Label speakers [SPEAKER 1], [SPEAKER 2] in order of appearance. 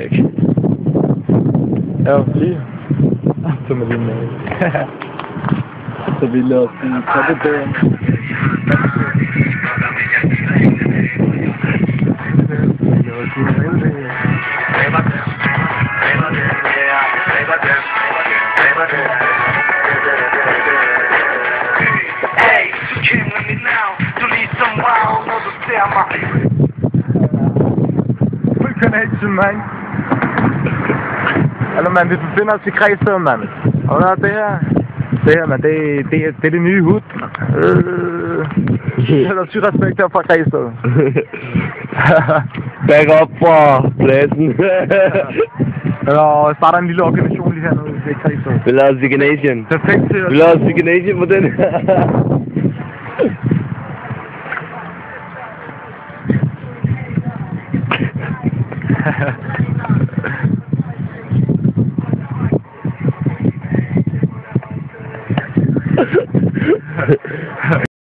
[SPEAKER 1] Erik.
[SPEAKER 2] Ja, lige. Som er lige med. Så vi lader os sige, tag det der.
[SPEAKER 3] Hey, du kender mit navn. Du er ligesom wow, når du ser mig.
[SPEAKER 2] Velkommen til mig. Eller man, vi befinder os i Græsted, mand. Og der er det her. Det her, man, det er det nye hud. Der er syg respekt her fra Græsted.
[SPEAKER 1] Back up fra pladsen.
[SPEAKER 2] Og starter en lille organisation lige hernede i Græsted.
[SPEAKER 1] Vi laver Ziganation.
[SPEAKER 2] Perfekt til at...
[SPEAKER 1] Vi laver Ziganation på den her.